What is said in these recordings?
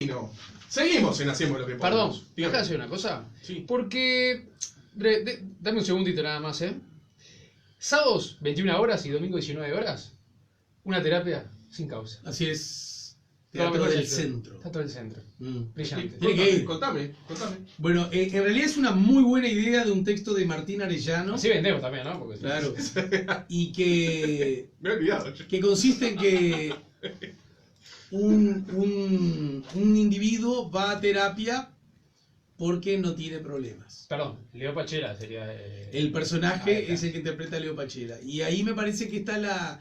no. Seguimos en Hacemos lo que Perdón, podemos. ¿déjame hacer una cosa? Sí. Porque... Dame un segundito nada más, Sábados 21 horas y domingo 19 horas. Una terapia sin causa. Así es. Todo Teatro lo que del pasa es- centro. Teatro del centro. Brillante. Tiene que ir. Contame. Bueno, en realidad es una muy buena idea de un texto de Martín Arellano. Así vendemos también, ¿no? Porque Claro. Y que Me he olvidado. que consiste en que un individuo va a terapia porque no tiene problemas. Perdón, Leo Pachela sería... El personaje ahí está. es el que interpreta a Leo Pachela. Y ahí me parece que está la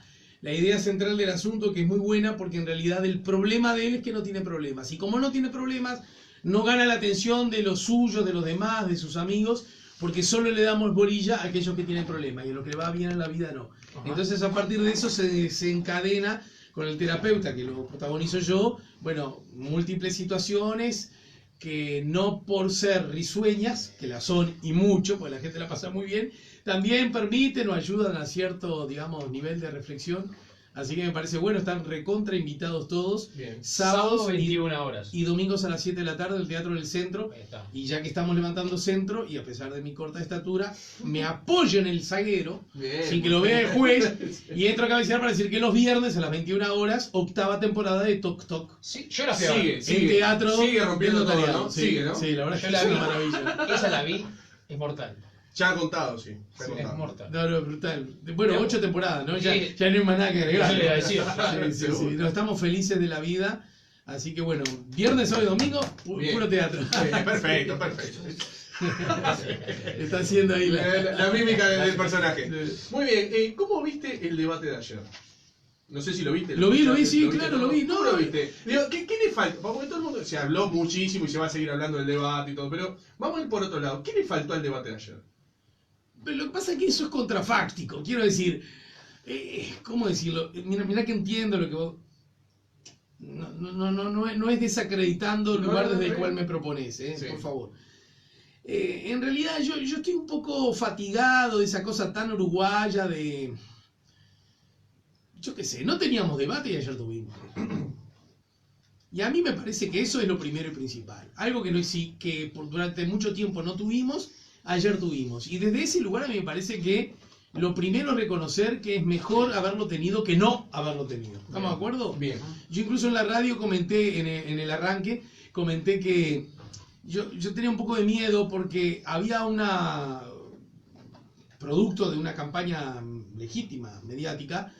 idea central del asunto, que es muy buena, porque en realidad el problema de él es que no tiene problemas. Y como no tiene problemas, no gana la atención de los suyos, de los demás, de sus amigos, porque solo le damos bolilla a aquellos que tienen problemas, y a los que le va bien en la vida no. Ajá. Entonces a partir de eso se encadena con el terapeuta, que lo protagonizo yo, bueno, múltiples situaciones que no por ser risueñas, que las son y mucho, porque la gente la pasa muy bien, también permiten o ayudan a cierto, digamos, nivel de reflexión. Así que me parece bueno, están recontra invitados todos. Bien. Sábados Sábado 21 horas. y domingos a las 7 de la tarde del Teatro del Centro. Ahí está. Y ya que estamos levantando centro, y a pesar de mi corta estatura, me apoyo en el zaguero, Bien. sin que lo vea el juez, y entro a cabecear para decir que los viernes a las 21 horas, octava temporada de Toc Toc. Sí, yo la fui a ver. Sigue. En teatro Sigue rompiendo del todo, notariado. ¿no? Sí, Sigue, ¿no? Sí, la verdad es Yo que la es vi. una maravilla. Esa la vi, es mortal. Ya ha contado, sí. Ya ha Sí, es contado. mortal. No, no, brutal. Bueno, Digamos, 8 temporadas, ¿no? Ya, sí. ya no hay más nada que agregar. Eso le iba a decir. Sí, sí, sí. No, estamos felices de la vida. Así que bueno, viernes, sábado y domingo, Bien. puro teatro. Perfecto. Está haciendo ahí La mímica del personaje. Sí. Muy bien, ¿cómo viste el debate de ayer? No sé si lo viste. Lo vi, sí, ¿Lo viste claro, todo? lo vi. ¿Cómo No, lo viste? Digo, ¿qué le falta? Porque todo el mundo se habló muchísimo y se va a seguir hablando del debate y todo, pero vamos a ir por otro lado. ¿Qué le faltó al debate de ayer? Pero lo que pasa es que eso es contrafáctico. Quiero decir, ¿cómo decirlo? Mira que entiendo lo que vos... No es desacreditando el lugar desde el cual me propones, Sí. por favor. En realidad yo estoy un poco fatigado de esa cosa tan uruguaya de... Yo qué sé, no teníamos debate y ayer tuvimos. Y a mí me parece que eso es lo primero y principal. Algo que durante mucho tiempo no tuvimos, ayer tuvimos. Y desde ese lugar a mí me parece que lo primero es reconocer que es mejor haberlo tenido que no haberlo tenido. ¿Estamos de acuerdo? Bien. Yo incluso en la radio comenté, en el arranque, comenté que yo tenía un poco de miedo porque había producto de una campaña legítima, mediática,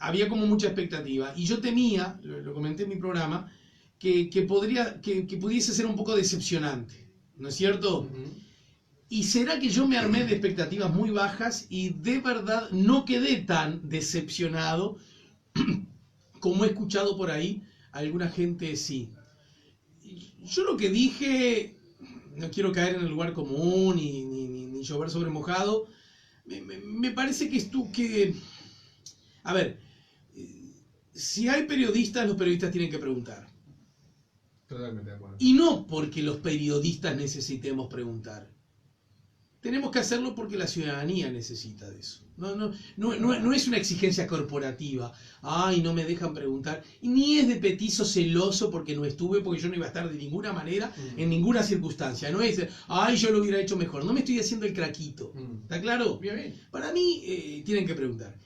había como mucha expectativa. Y yo temía, lo comenté en mi programa, que pudiese ser un poco decepcionante, ¿no es cierto? ¿Y será que yo me armé de expectativas muy bajas y de verdad no quedé tan decepcionado como he escuchado por ahí? Alguna gente sí. Yo lo que dije, no quiero caer en el lugar común ni llover sobre mojado, me parece que... A ver, si hay periodistas, los periodistas tienen que preguntar. Totalmente de acuerdo. Y no porque los periodistas necesitemos preguntar. Tenemos que hacerlo porque la ciudadanía necesita de eso. No es una exigencia corporativa. Ay, no me dejan preguntar. Y ni es de petizo celoso porque no estuve, porque yo no iba a estar de ninguna manera, en ninguna circunstancia. No es, ay, yo lo hubiera hecho mejor. No me estoy haciendo el craquito. ¿Está claro? Bien, bien. Para mí, tienen que preguntar.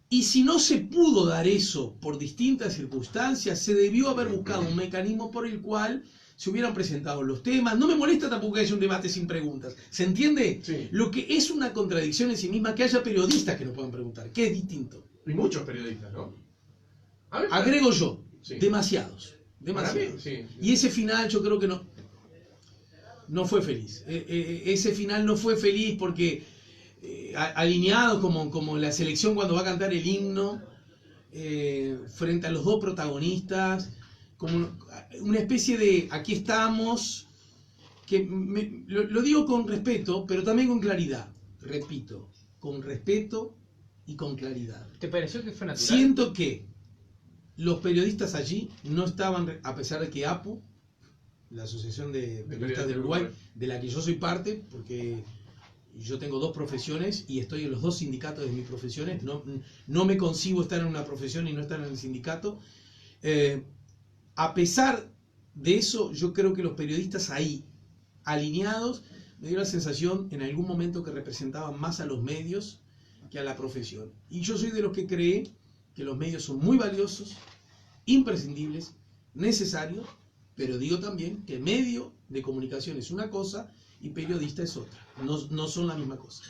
Y si no se pudo dar eso por distintas circunstancias, se debió haber buscado un mecanismo por el cual se hubieran presentado los temas. No me molesta tampoco que haya un debate sin preguntas. ¿Se entiende? Sí. Lo que es una contradicción en sí misma que haya periodistas que no puedan preguntar, que es distinto. Y muchos periodistas, ¿no? A ver, Agrego yo, Sí. demasiados. para mí, Demasiados. sí. Y ese final yo creo que no fue feliz. Ese final no fue feliz porque alineados como la selección cuando va a cantar el himno, frente a los dos protagonistas, como una especie de aquí estamos, que lo digo con respeto, pero también con claridad. Repito, con respeto y con claridad. ¿Te pareció que fue natural? Siento que los periodistas allí no estaban, a pesar de que APU, la Asociación de Periodistas del Uruguay, de la que yo soy parte, porque yo tengo dos profesiones y estoy en los dos sindicatos de mis profesiones, no me concibo estar en una profesión y no estar en el sindicato, a pesar de eso yo creo que los periodistas ahí, alineados, me dio la sensación en algún momento que representaban más a los medios que a la profesión. Y yo soy de los que cree que los medios son muy valiosos, imprescindibles, necesarios, pero digo también que medio de comunicación es una cosa y periodista es otra. No son la misma cosa.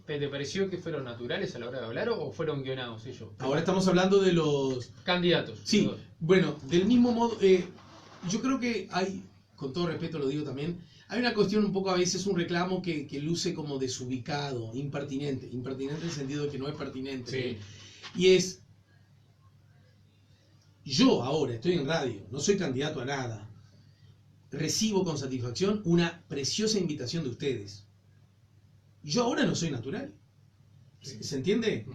¿Pero te pareció que fueron naturales a la hora de hablar o fueron guionados ellos? Ahora estamos hablando de los Candidatos. Sí, perdón. bueno, del mismo modo, yo creo que hay, con todo respeto lo digo también, hay una cuestión un poco a veces, un reclamo que luce como desubicado, impertinente en el sentido de que no es pertinente. Sí. Y es, yo ahora estoy en radio, no soy candidato a nada, recibo con satisfacción una preciosa invitación de ustedes. Yo ahora no soy natural. ¿Se entiende?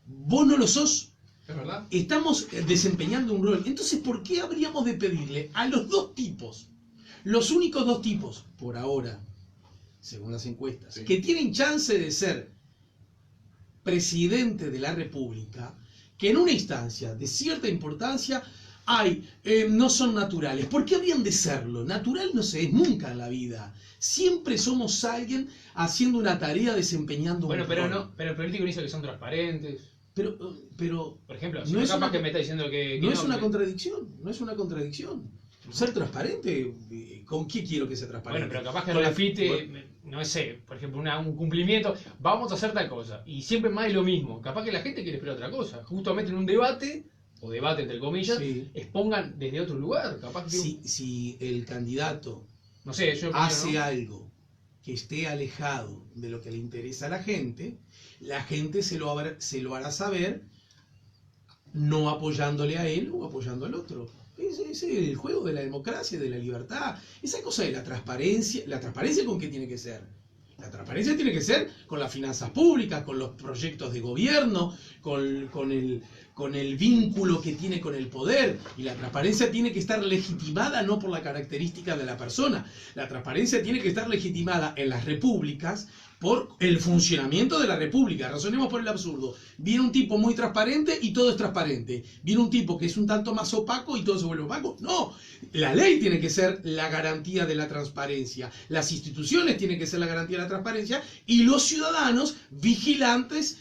Vos no lo sos. ¿Es verdad? Estamos desempeñando un rol. Entonces, ¿por qué habríamos de pedirle a los dos tipos, los únicos dos tipos, por ahora, según las encuestas, Sí, que tienen chance de ser presidente de la República, que en una instancia de cierta importancia no son naturales? ¿Por qué habrían de serlo? Natural no se es nunca en la vida. Siempre somos alguien haciendo una tarea, desempeñando Bueno, un pero rol. no, pero el político dice que son transparentes. Pero Por ejemplo, si no no es capaz una- que me está diciendo que no es una me- contradicción, no es una contradicción. Ser transparente, ¿con qué quiero que sea transparente? Bueno, pero capaz que Con la- repite, no sé, por ejemplo, un cumplimiento, vamos a hacer tal cosa, y siempre más de lo mismo. Capaz que la gente quiere esperar otra cosa. Justamente en un debate, o debate entre comillas, Sí. expongan desde otro lugar. Capaz que, Si el candidato no sé, yo opino, hace ¿no? algo que esté alejado de lo que le interesa a la gente se lo hará saber, no apoyándole a él o apoyando al otro. Ese es el juego de la democracia, de la libertad. Esa cosa de la transparencia ¿con qué tiene que ser? La transparencia tiene que ser con las finanzas públicas, con los proyectos de gobierno, con el vínculo que tiene con el poder. Y la transparencia tiene que estar legitimada no por la característica de la persona. La transparencia tiene que estar legitimada en las repúblicas por el funcionamiento de la república. Razonemos por el absurdo. Viene un tipo muy transparente y todo es transparente. Viene un tipo que es un tanto más opaco y todo se vuelve opaco. No, la ley tiene que ser la garantía de la transparencia. Las instituciones tienen que ser la garantía de la transparencia y los ciudadanos vigilantes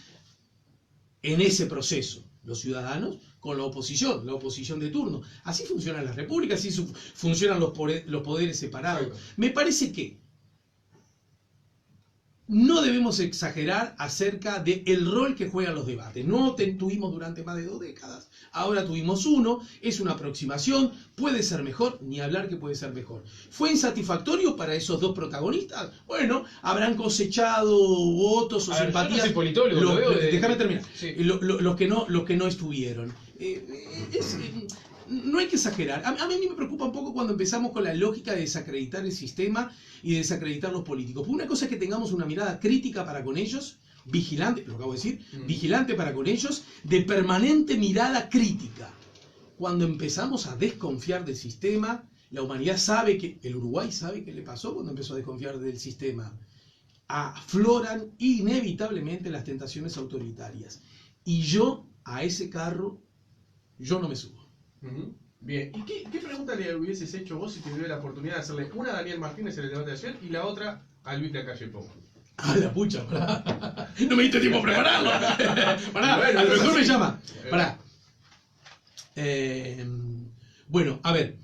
en ese proceso. Los ciudadanos con la oposición de turno. Así funcionan las repúblicas, así funcionan los poderes separados. Exacto. Me parece que no debemos exagerar acerca del rol que juegan los debates. No tuvimos durante más de 2 décadas, ahora tuvimos uno, es una aproximación, puede ser mejor, ni hablar que puede ser mejor. ¿Fue insatisfactorio para esos dos protagonistas? Bueno, habrán cosechado votos o A ver, yo no simpatías. soy politólogo, lo veo de- Déjame terminar. Sí. Los que no estuvieron. No hay que exagerar. A mí me preocupa un poco cuando empezamos con la lógica de desacreditar el sistema y de desacreditar los políticos. Porque una cosa es que tengamos una mirada crítica para con ellos, vigilante, lo acabo de decir, vigilante para con ellos, de permanente mirada crítica. Cuando empezamos a desconfiar del sistema, la humanidad sabe que, el Uruguay sabe qué le pasó cuando empezó a desconfiar del sistema. Afloran inevitablemente las tentaciones autoritarias. Y yo, a ese carro, yo no me subo. Bien, ¿y qué pregunta le hubieses hecho vos si te hubiera la oportunidad de hacerle una a Daniel Martínez en el debate de ayer y la otra a Luis Lacalle Pou? ¡Ah, la pucha! Pará. No me diste tiempo a prepararlo. Pará, Bueno, a lo mejor sí. me llama. Pará. Bueno, a ver.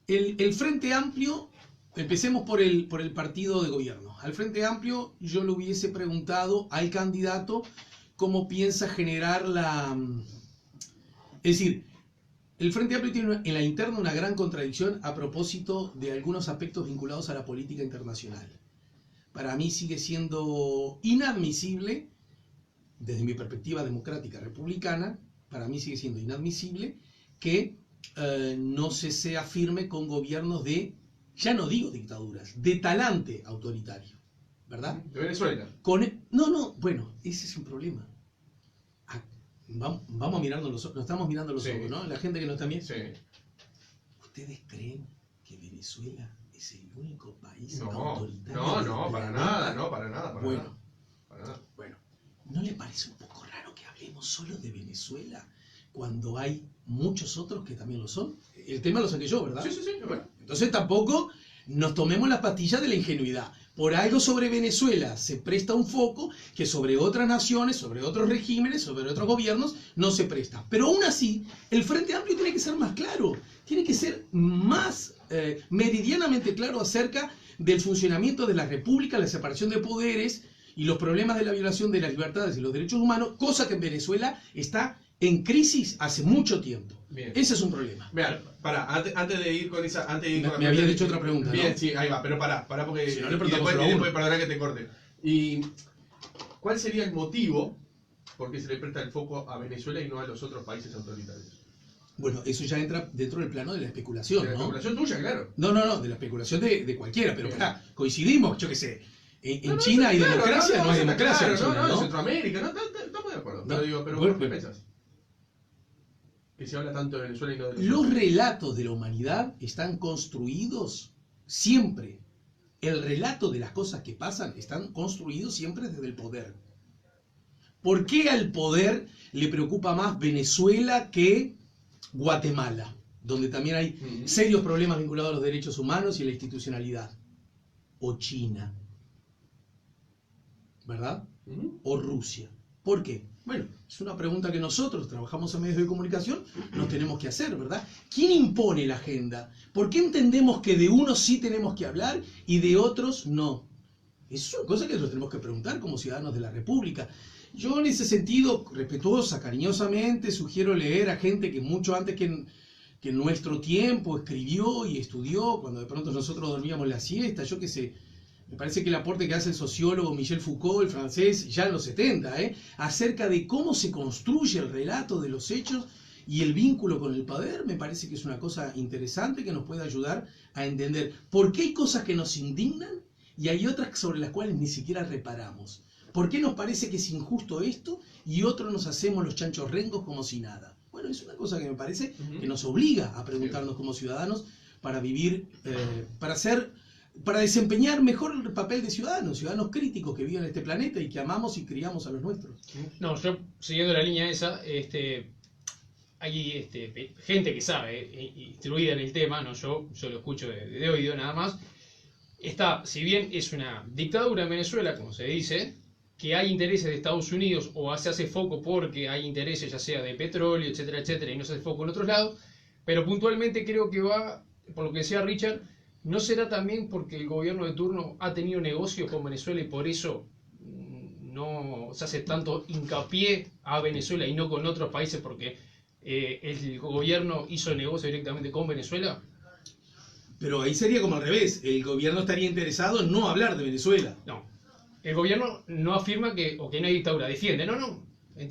El Frente Amplio, empecemos por el partido de gobierno. Al Frente Amplio yo le hubiese preguntado al candidato cómo piensa generar Es decir, el Frente Amplio tiene en la interna una gran contradicción a propósito de algunos aspectos vinculados a la política internacional. Para mí sigue siendo inadmisible, desde mi perspectiva democrática republicana, para mí sigue siendo inadmisible que no se sea firme con gobiernos de, ya no digo dictaduras, de talante autoritario, ¿verdad? De Venezuela. Bueno, ese es un problema. Vamos a mirarnos nos estamos mirando los Sí. ojos, ¿no? La gente que nos está viendo. Sí. ¿Ustedes creen que Venezuela es el único país No, autoritario? no, del para planeta? nada, no, para nada, para Bueno, nada. Para nada. bueno, ¿no le parece un poco raro que hablemos solo de Venezuela? cuando hay muchos otros que también lo son. El tema lo saqué yo, ¿verdad? Sí, sí, sí. Bueno. Entonces tampoco nos tomemos la pastilla de la ingenuidad. Por algo sobre Venezuela se presta un foco que sobre otras naciones, sobre otros regímenes, sobre otros gobiernos no se presta. Pero aún así, el Frente Amplio tiene que ser más claro, tiene que ser más meridianamente claro acerca del funcionamiento de la República, la separación de poderes y los problemas de la violación de las libertades y los derechos humanos, cosa que en Venezuela está en crisis hace mucho tiempo. Bien. Ese es un problema. Vean, pará, antes de ir con esa. Antes de ir con la Me había pregunta- dicho otra pregunta, ¿no? Bien, sí, ahí va, pero pará porque. Si no, le y preguntamos después, solo a uno. perdona que te corte. ¿Y cuál sería el motivo por qué se le presta el foco a Venezuela y no a los otros países autoritarios? Bueno, eso ya entra dentro del plano de la especulación, De la ¿no? especulación tuya, claro. No, de la especulación de cualquiera, pero Bien. pará, coincidimos, yo qué sé. En No, China hay claro, democracia, no hay está democracia en claro, China, en ¿no? Centroamérica, no, estamos de acuerdo. Pero No, digo, pero bueno, ¿por qué pero- pensás? Que se habla tanto de Venezuela y no de Los otros. relatos de la humanidad están construidos siempre. El relato de las cosas que pasan están construidos siempre desde el poder. ¿Por qué al poder le preocupa más Venezuela que Guatemala, donde también hay Ujú. serios problemas vinculados a los derechos humanos y a la institucionalidad? O China, ¿verdad? Ujú. O Rusia. ¿Por qué? Bueno, es una pregunta que nosotros, trabajamos en medios de comunicación, nos tenemos que hacer, ¿verdad? ¿Quién impone la agenda? ¿Por qué entendemos que de unos sí tenemos que hablar y de otros no? Es una cosa que nos tenemos que preguntar como ciudadanos de la República. Yo en ese sentido, respetuosa, cariñosamente, sugiero leer a gente que mucho antes que en nuestro tiempo escribió y estudió, cuando de pronto nosotros dormíamos la siesta, yo qué sé. Me parece que el aporte que hace el sociólogo Michel Foucault, el francés, ya en los 70, acerca de cómo se construye el relato de los hechos y el vínculo con el poder, me parece que es una cosa interesante que nos puede ayudar a entender por qué hay cosas que nos indignan y hay otras sobre las cuales ni siquiera reparamos. ¿Por qué nos parece que es injusto esto y otros nos hacemos los chanchos rengos como si nada? Bueno, es una cosa que me parece que nos obliga a preguntarnos como ciudadanos para vivir, para desempeñar mejor el papel de ciudadanos críticos que viven en este planeta y que amamos y criamos a los nuestros. No, yo siguiendo la línea esa, hay gente que sabe, instruida en el tema, no yo lo escucho de oído nada más. Si bien es una dictadura en Venezuela, como se dice, que hay intereses de Estados Unidos o se hace foco porque hay intereses ya sea de petróleo, etcétera, etcétera, y no se hace foco en otros lados, pero puntualmente creo que va, por lo que decía Richard, ¿no será también porque el gobierno de turno ha tenido negocios con Venezuela y por eso no se hace tanto hincapié a Venezuela y no con otros países porque el gobierno hizo negocio directamente con Venezuela? Pero ahí sería como al revés, el gobierno estaría interesado en no hablar de Venezuela. No. El gobierno no afirma que no hay dictadura, defiende, no.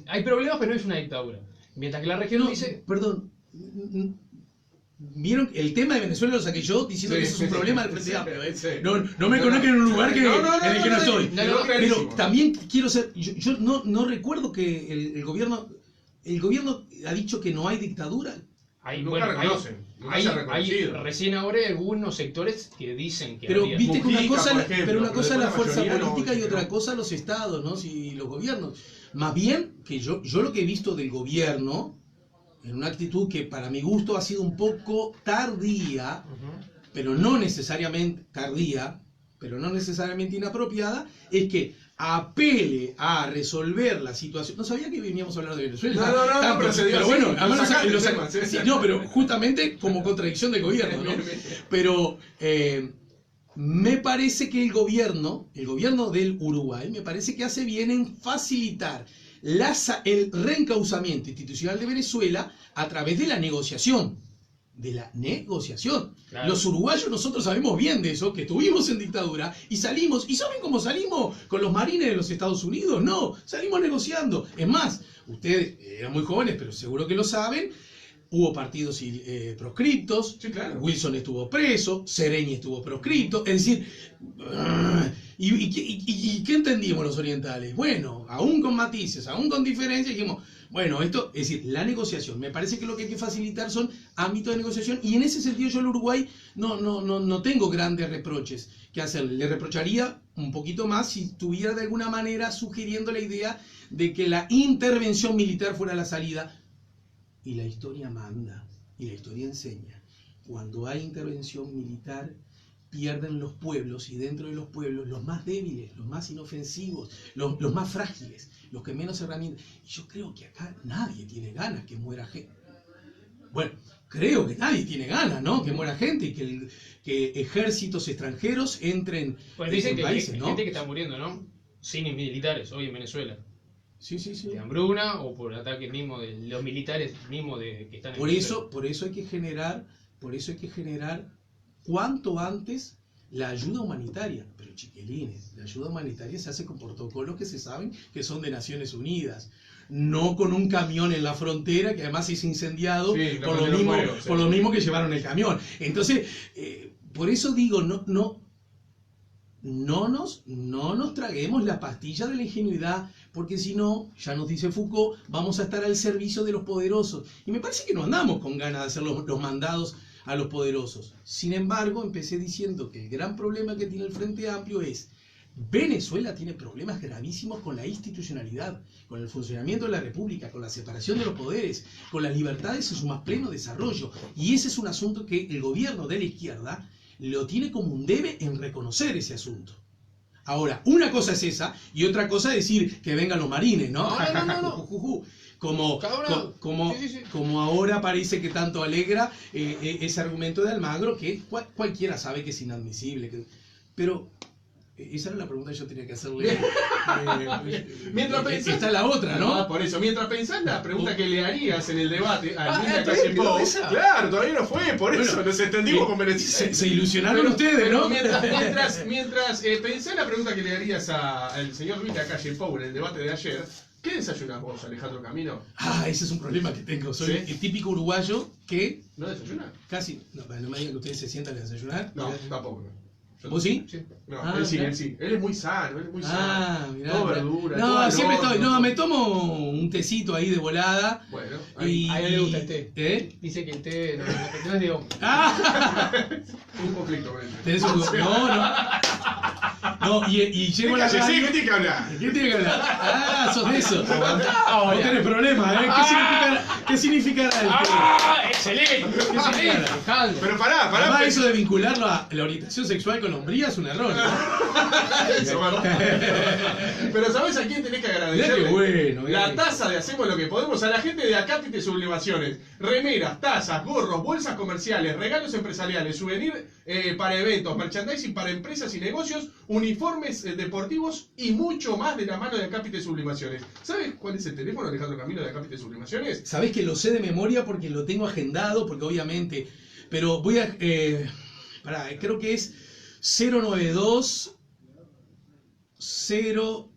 Hay problemas, pero no es una dictadura. Mientras que la región No, dice... perdón. ¿Vieron? El tema de Venezuela lo saqué yo diciendo que eso es un problema del Frente Amplio. No me conozcan en un lugar en el que no estoy. Pero también quiero ser... Yo no recuerdo que el gobierno ha dicho que no hay dictadura. Nunca reconocen, nunca se ha reconocido. Recién ahora hay algunos sectores que dicen que Pero había- viste que una Mujica, cosa, por ejemplo, pero una pero cosa es la después la fuerza mayoría no, política y dice que otra no. cosa los estados, ¿no? Y los gobiernos. Más bien que yo lo que he visto del gobierno, en una actitud que para mi gusto ha sido un poco tardía, pero no necesariamente inapropiada, es que apele a resolver la situación. No sabía que veníamos a hablar de Venezuela. No, pero se dio así, bueno, lo además sacaste lo el saca- tema, sí. sí, no, pero justamente como contradicción del gobierno, ¿no? Pero me parece que el gobierno del Uruguay, me parece que hace bien en facilitar el reencauzamiento institucional de Venezuela a través de la negociación. Claro. Los uruguayos nosotros sabemos bien de eso, que estuvimos en dictadura y salimos. ¿Y saben cómo salimos? ¿Con los marines de los Estados Unidos? No, salimos negociando. Es más, ustedes eran muy jóvenes, pero seguro que lo saben. Hubo partidos proscriptos, Sí, claro. Wilson estuvo preso, Sereñi estuvo proscripto, es decir, ¿y qué entendimos los orientales? Bueno, aún con matices, aún con diferencias, dijimos, bueno, esto, es decir, la negociación, me parece que lo que hay que facilitar son ámbitos de negociación, y en ese sentido yo al Uruguay no tengo grandes reproches que hacerle. Le reprocharía un poquito más si estuviera de alguna manera sugiriendo la idea de que la intervención militar fuera la salida. Y la historia manda, y la historia enseña. Cuando hay intervención militar, pierden los pueblos, y dentro de los pueblos los más débiles, los más inofensivos, los más frágiles, los que menos herramientas. Y yo creo que acá nadie tiene ganas que muera gente. Bueno, creo que nadie tiene ganas, ¿no? Que muera gente y que ejércitos extranjeros entren Pues dicen en que países, hay ¿no? gente que está muriendo, ¿no? Sin militares hoy en Venezuela. Sí, sí, sí. De hambruna o por ataques mismo de los militares mismos que están en Venezuela. Por eso hay que generar cuanto antes la ayuda humanitaria. Pero chiquilines, la ayuda humanitaria se hace con protocolos que se saben que son de Naciones Unidas. No con un camión en la frontera que además es incendiado Sí, por lo sí. mismo que llevaron el camión. Entonces, por eso digo, no nos traguemos la pastilla de la ingenuidad, porque si no, ya nos dice Foucault, vamos a estar al servicio de los poderosos. Y me parece que no andamos con ganas de hacer los mandados a los poderosos. Sin embargo, empecé diciendo que el gran problema que tiene el Frente Amplio es Venezuela tiene problemas gravísimos con la institucionalidad, con el funcionamiento de la República, con la separación de los poderes, con las libertades en su más pleno desarrollo. Y ese es un asunto que el gobierno de la izquierda lo tiene como un debe en reconocer ese asunto. Ahora, una cosa es esa y otra cosa es decir que vengan los marines, ¿no? No. Como ahora parece que tanto alegra ese argumento de Almagro, que cualquiera sabe que es inadmisible. Pero esa era la pregunta que yo tenía que hacerle. Mientras pensás, está la otra, ¿no? Ah, por eso, mientras pensás la pregunta que le harías en el debate al Linda ¿todavía Calle quedó Pou, esa? claro, todavía no fue, por eso Bueno, nos entendimos con beneficio. Se ilusionaron ustedes, Pero ¿no? mientras pensé la pregunta que le harías al señor Luis Lacalle Pou en el debate de ayer, ¿qué desayunás vos, Alejandro Camino? Ese es un problema que tengo. Soy ¿Sí? el típico uruguayo que ¿No desayunás? casi... No me digan que ustedes se sientan a desayunar. No, tampoco. No. ¿Vos sí? Sí. No, Ah, él sí, mirá. él sí. Él es muy sano, Mirá, todo mirá. verdura, No, todo siempre al horno, estoy... No, todo. me tomo un tecito ahí de volada. Bueno, Y... A él le gusta el té. ¿Eh? Dice que el té no es de hombre. un conflicto con él. ¿Tenés un... No. No, y llego a la Sí, radio... ¿qué tiene que hablar? ¿Qué tiene que hablar? Sos de eso. Vos tenés problemas, ¿eh? ¿Qué significará el té? ¡Excelente! significa? Alejandro. Pero pará, Además, eso de vincularlo a la orientación sexual con hombría es un error, ¿no? Eso, ¿verdad? Pero ¿sabes a quién tenés que agradecerle? Mirá qué bueno, La taza de Hacemos lo que podemos a la gente de Acápite Sublimaciones. Remeras, tazas, gorros, bolsas comerciales, regalos empresariales, souvenir para eventos, merchandising para empresas y negocios, uniformes deportivos y mucho más de la mano de Acápite Sublimaciones. ¿Sabes cuál es el teléfono, Alejandro Camino, de Acápite Sublimaciones? Sabés que lo sé de memoria porque lo tengo agendado, porque obviamente... Pero voy a... creo que es 092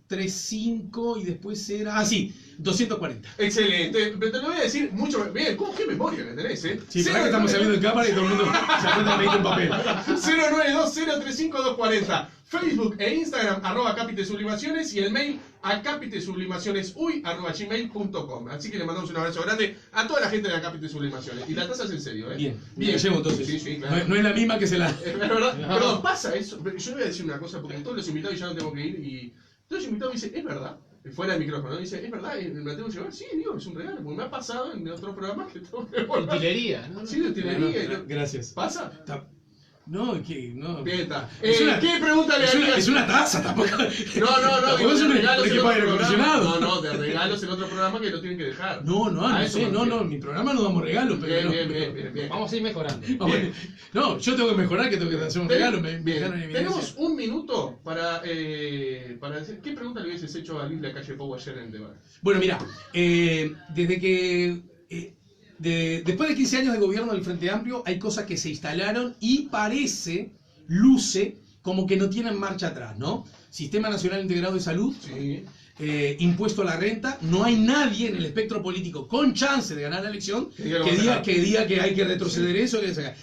035 y después era... Ah, sí, 240. Excelente, pero te lo voy a decir mucho bien. ¿Cómo qué memoria que tenés, eh? Sí, para que estamos saliendo en cámara y todo el mundo se acuerda de medir un papel. 092035240. Facebook e Instagram @Acápite Sublimaciones y el mail acapitesublimacionesuy@gmail.com. Así que le mandamos un abrazo grande a toda la gente de Acápite Sublimaciones. Y la taza es en serio, ¿eh? Bien, bien. me llevo entonces. Sí, sí, claro. No es la misma que se la... Es verdad, pero pasa eso. Yo le voy a decir una cosa porque todos los invitados, y ya no tengo que ir, y todos los invitados me dicen, es verdad. Fuera del micrófono, dice, es verdad, me la tengo que llevar. Sí, digo, es un regalo, porque me ha pasado en otro programa que tengo que volver. Utilería, ¿no? Sí, de utilería. Gracias. ¿Pasa? No, que no. Bien, está. ¿Qué pregunta le harías? Es una taza, tampoco. No, Tampoco es un equipo de aire acondicionado. No, de regalos en otro programa que lo tienen que dejar. No sé, no, en mi programa no damos regalos, pero Bien. Vamos a ir mejorando. No, yo tengo que mejorar, que tengo que hacer un regalo. Tenemos un minuto para decir, ¿qué pregunta le hubieses hecho a Luis Lacalle Pou ayer en el debate? Bueno, mira, desde que... después de 15 años de gobierno del Frente Amplio, hay cosas que se instalaron y luce como que no tienen marcha atrás, ¿no? Sistema Nacional Integrado de Salud, Sí. Impuesto a la renta, no hay nadie en el espectro político con chance de ganar la elección que diga que hay que retroceder eso, que sacar.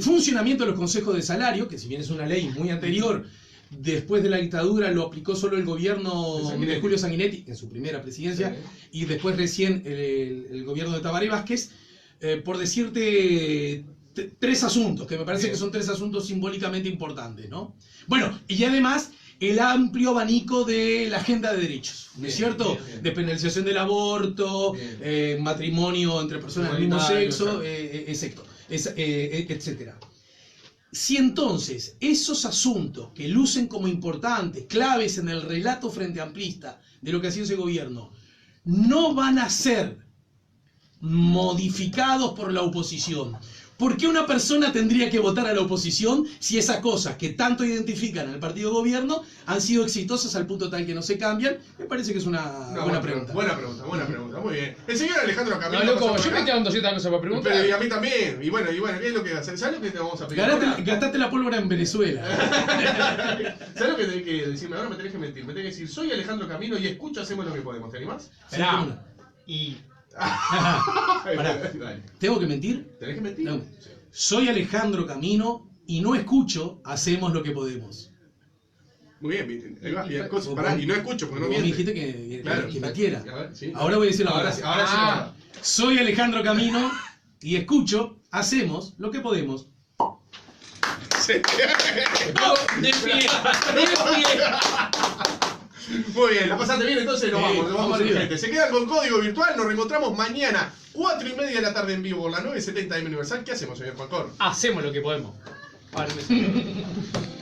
Funcionamiento de los consejos de salario, que si bien es una ley muy anterior, después de la dictadura lo aplicó solo el gobierno de Julio Sanguinetti en su primera presidencia, y después recién el gobierno de Tabaré Vázquez, por decirte tres asuntos, que me parece que son tres asuntos simbólicamente importantes, ¿no? Bueno, y además el amplio abanico de la agenda de derechos, ¿no es Bien, cierto? bien, bien. Despenalización del aborto, Bien. matrimonio entre personas del mismo Igualitario, sexo, etcétera. Si entonces esos asuntos que lucen como importantes, claves en el relato frente amplista de lo que ha sido ese gobierno, no van a ser modificados por la oposición, ¿por qué una persona tendría que votar a la oposición si esas cosas que tanto identifican al partido gobierno han sido exitosas al punto tal que no se cambian? Me parece que es una buena pregunta. Buena pregunta, muy bien. El señor Alejandro Camino. No, loco, pasó yo por me acá. quedo con 200 cosas para preguntar. Pero y a mí también. Y bueno, ¿qué es lo que hacer? ¿Sabes lo que te vamos a pedir? Gastate la pólvora en Venezuela. ¿Sabes lo que tenés que decirme? Ahora me tenés que mentir. Me tenés que decir, soy Alejandro Camino y escucho, hacemos lo que podemos. ¿Te animás? Esperá. Y Pará. Dale. ¿Tengo que mentir? ¿Tenés que mentir? No. Sí. Soy Alejandro Camino y no escucho, hacemos lo que podemos. Muy bien, viste. Ahí va. Y, pará, y no escucho porque no Vos me miente. dijiste que Claro. mintiera. A ver, sí. Ahora voy a decir la Ahora verdad. sí, ahora sí. Ah. Soy Alejandro Camino y escucho, hacemos lo que podemos. Sí. de pie. Muy bien, la pasaste bien, entonces nos Sí, vamos vamos gente. arriba. Se quedan con código virtual, nos reencontramos mañana, 4:30 de la tarde en vivo, por la 9:70 de Universal. ¿Qué hacemos, señor Juan Cor? Hacemos lo que podemos. Ahora me